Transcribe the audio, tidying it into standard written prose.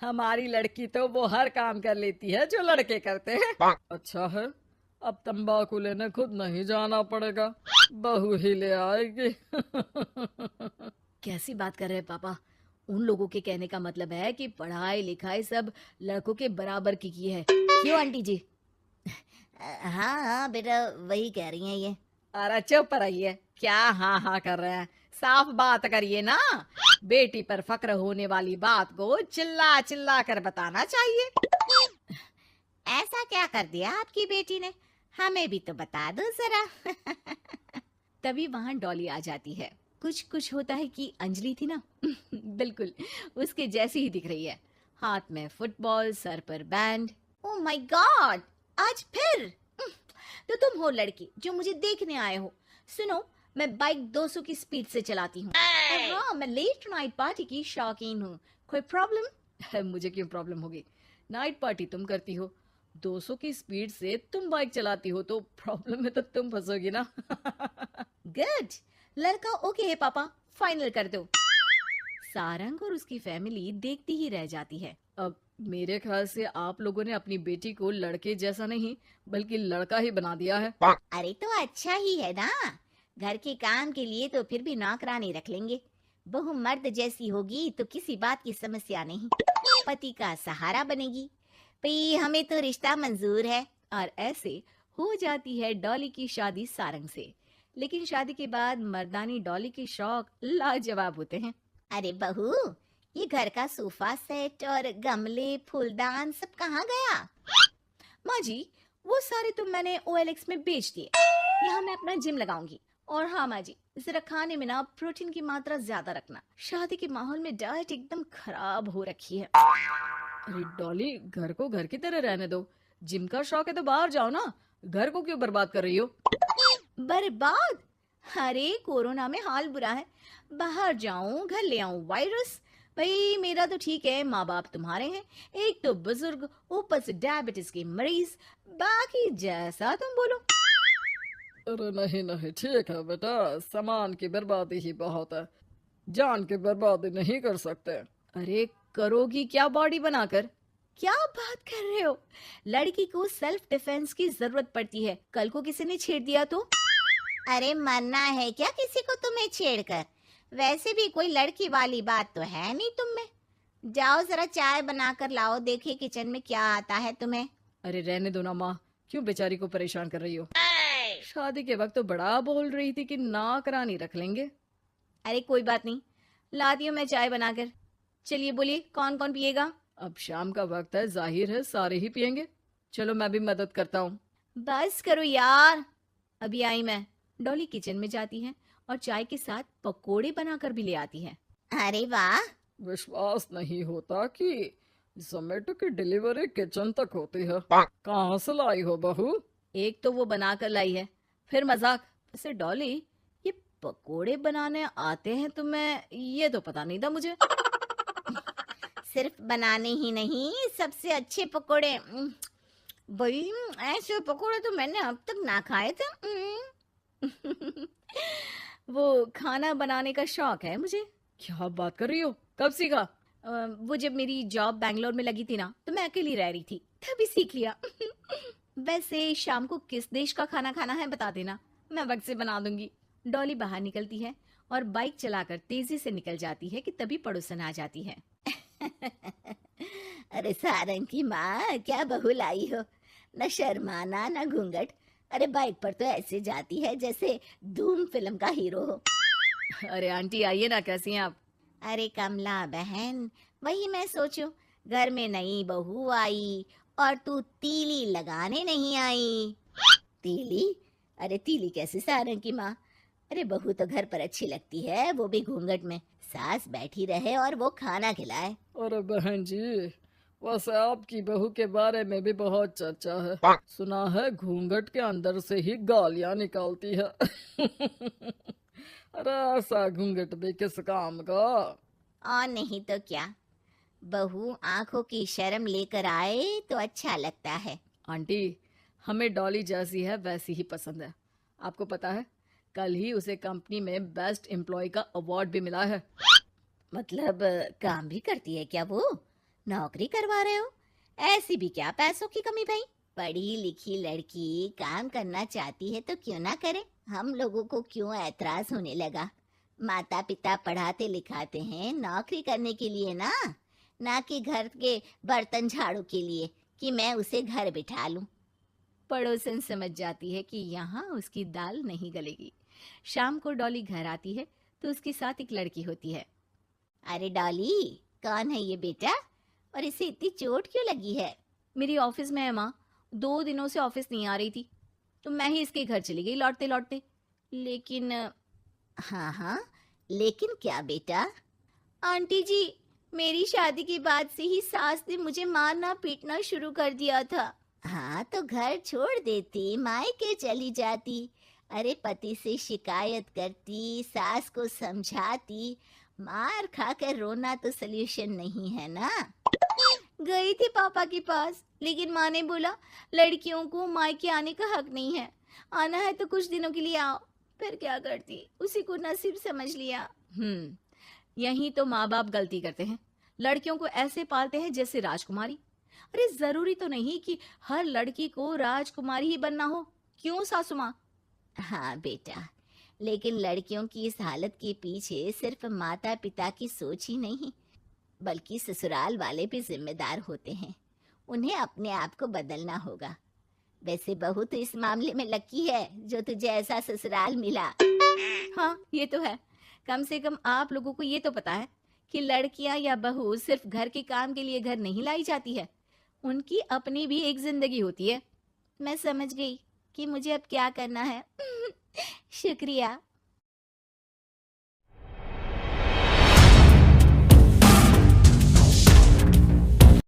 हमारी लड़की तो वो हर काम कर लेती है जो लड़के करते हैं। अच्छा है, अब तंबाकू लेने खुद नहीं जाना पड़ेगा, बहू ही ले आएगी। कैसी बात कर रहे हैं पापा? उन लोगों के कहने का मतलब है कि पढ़ाई लिखाई सब लड़कों के बराबर की है। क्यों आंटी जी? हाँ हाँ बेटा, वही कह रही हैं ये। अरे चुप रहिए, क्या हाँ हाँ कर रहे हैं, साफ बात करिए ना। बेटी पर फक्र होने वाली बात को चिल्ला चिल्ला कर बताना चाहिए। ऐसा क्या कर दिया आपकी बेटी ने? हमें भी तो बता दो जरा। तभी वहां डॉली आ जाती है। कुछ कुछ होता है कि अंजलि थी ना, बिल्कुल उसके जैसी ही दिख रही है। हाथ में फुटबॉल, सर पर बैंड। ओ माय गॉड, आज फिर? तो तुम हो लड़की जो मुझे देखने आए हो। सुनो, मैं बाइक 200 की स्पीड से चलाती हूँ। और हाँ, मैं लेट नाइट पार्टी की शौकीन हूँ। कोई प्रॉब्लम? मुझे क्यों प्रॉब्लम होगी? नाइट पार्टी तुम करती हो, 200 की स्पीड से तुम बाइक चलाती हो, तो प्रॉब्लम में तो तुम फंसोगी ना। गुड, लड़का ओके है पापा, फाइनल कर दो। सारंग और उसकी फैमिली देखती ही रह जाती है। अब मेरे ख्याल से आप लोगों ने अपनी बेटी को लड़के जैसा नहीं बल्कि लड़का ही बना दिया है। अरे तो अच्छा ही है ना, घर के काम के लिए तो फिर भी नौकरानी रख लेंगे। बहू मर्द जैसी होगी तो किसी बात की समस्या नहीं, पति का सहारा बनेगी। भाई हमें तो रिश्ता मंजूर है। और ऐसे हो जाती है डॉली की शादी सारंग से। लेकिन शादी के बाद मर्दानी डॉली के शौक लाजवाब होते हैं। अरे बहू, ये घर का सोफा सेट और गमले फूलदान सब कहाँ गया? माँ जी, वो सारे तो मैंने OLX में बेच दिए। यहाँ मैं अपना जिम लगाऊंगी। और हाँ माँ जी, जरा खाने में ना प्रोटीन की मात्रा ज्यादा रखना। शादी के माहौल में डाइट एकदम खराब हो रखी है। अरे डॉली, घर को घर की तरह रहने दो। जिम का शौक है तो बाहर जाओ ना, घर को क्यों बर्बाद कर रही हो? बर्बाद? अरे कोरोना में हाल बुरा है, बाहर जाऊं घर ले आऊं वायरस। भाई मेरा तो ठीक है, माँ बाप तुम्हारे हैं, एक तो बुजुर्ग, ऊपर से डायबिटीज के मरीज। बाकी जैसा तुम बोलो। अरे नहीं नहीं, ठीक है बेटा, सामान की बर्बादी ही बहुत है, जान की बर्बादी नहीं कर सकते। अरे करोगी क्या बॉडी बनाकर? क्या बात कर रहे हो? लड़की को सेल्फ डिफेंस की जरूरत पड़ती है, कल को किसी ने छेड़ दिया तो? अरे मरना है क्या किसी को तुम्हें छेड़कर? वैसे भी कोई लड़की वाली बात तो है नहीं तुम में। जाओ जरा चाय बनाकर लाओ, देखे किचन में क्या आता है तुम्हें। अरे रहने दो ना माँ, क्यों बेचारी को परेशान कर रही हो? शादी के वक्त तो बड़ा बोल रही थी कि नौकरानी रख लेंगे। अरे कोई बात नहीं, लाती हूँ मैं चाय बनाकर। चलिए बोलिए, कौन कौन पिएगा? अब शाम का वक्त है, जाहिर है सारे ही पियेंगे। चलो मैं भी मदद करता हूँ। बस करो यार, अभी आई मैं। डॉली किचन में जाती है और चाय के साथ पकोड़े बनाकर भी ले आती है। अरे वाह! विश्वास नहीं होता कि जोमेटो की डिलीवरी किचन तक होती है। कहाँ से लाई हो बहू? एक तो वो बनाकर लाई है, फिर मजाक। वैसे डॉली, ये पकोड़े बनाने आते हैं तुम्हें, ये तो पता नहीं था मुझे। सिर्फ बनाने ही नहीं, सबसे अच्छे पकोड़े। भाई ऐसे पकोड़े तो मैंने अब तक ना खाए थे। वो खाना बनाने का शौक है मुझे। क्या बात कर रही हो, कब सीखा? वो जब मेरी जॉब बैंगलोर में लगी थी ना, तो मैं अकेली रह रही थी, तभी सीख लिया। वैसे शाम को किस देश का खाना खाना है बता देना, मैं वक्त से बना दूंगी। डॉली बाहर निकलती है और बाइक चलाकर तेजी से निकल जाती है कि तभी पड़ोसन आ जाती है। अरे सारंग की माँ, क्या बहू लाई हो, न शर्माना न घूंघट। अरे बाइक पर तो ऐसे जाती है जैसे धूम फिल्म का हीरो हो। अरे आंटी आइए ना, कैसी हैं आप? अरे कमला बहन, वही मैं सोचूं, घर में नई बहू आई और तू तीली लगाने नहीं आई। तीली? अरे तीली कैसे सारंग की माँ? अरे बहू तो घर पर अच्छी लगती है, वो भी घूंघट में। सास बैठी रहे और वो खाना खिलाए। अरे बहन जी, वैसे आपकी बहू के बारे में भी बहुत चर्चा है। सुना है घूंघट के अंदर से ही गालियां निकालती है। अरे ऐसा घूंघट भी किस काम का? और नहीं तो क्या, बहू आंखों की शर्म लेकर आए तो अच्छा लगता है। आंटी, हमें डॉली जैसी है वैसी ही पसंद है। आपको पता है, कल ही उसे कंपनी में बेस्ट एम्प्लॉय का अवार्ड भी मिला है। मतलब काम भी करती है क्या वो? नौकरी करवा रहे हो? ऐसी भी क्या पैसों की कमी भाई? पढ़ी लिखी लड़की काम करना चाहती है तो क्यों ना करे, हम लोगों को क्यों ऐतराज होने लगा? माता पिता पढ़ाते लिखाते हैं नौकरी करने के लिए ना कि घर के बर्तन झाड़ू के लिए कि मैं उसे घर बिठा लूं। पड़ोसन समझ जाती है कि यहाँ उसकी दाल नहीं गलेगी। शाम को डॉली घर आती है तो उसके साथ एक लड़की होती है। अरे डॉली, कौन है ये बेटा और इसे इतनी चोट क्यों लगी है? मेरी ऑफिस में है माँ, 2 दिनों से ऑफिस नहीं आ रही थी तो मैं ही इसके घर चली गई लौटते लौटते। लेकिन हाँ हाँ, लेकिन क्या बेटा? आंटी जी, मेरी शादी के बाद से ही सास ने मुझे मारना पीटना शुरू कर दिया था। हाँ तो घर छोड़ देती, मायके चली जाती। अरे पति से शिकायत करती, सास को समझाती। मार खाकर रोना तो सल्यूशन नहीं है ना। गई थी पापा के पास, लेकिन माँ ने बोला लड़कियों को मायके आने का हक नहीं है, आना है तो कुछ दिनों के लिए आओ। फिर क्या करती, उसी को नसीब समझ लिया। यही तो माँ बाप गलती करते हैं, लड़कियों को ऐसे पालते हैं जैसे राजकुमारी। अरे जरूरी तो नहीं कि हर लड़की को राजकुमारी ही बनना हो, क्यों सासू माँ? हाँ बेटा, लेकिन लड़कियों की इस हालत के पीछे सिर्फ माता पिता की सोच ही नहीं, बल्कि ससुराल वाले भी जिम्मेदार होते हैं। उन्हें अपने आप को बदलना होगा। वैसे बहू तो इस मामले में लकी है जो तुझे ऐसा ससुराल मिला। हाँ ये तो है, कम से कम आप लोगों को ये तो पता है कि लड़कियां या बहू सिर्फ घर के काम के लिए घर नहीं लाई जाती है, उनकी अपनी भी एक जिंदगी होती है। मैं समझ गई कि मुझे अब क्या करना है। शुक्रिया,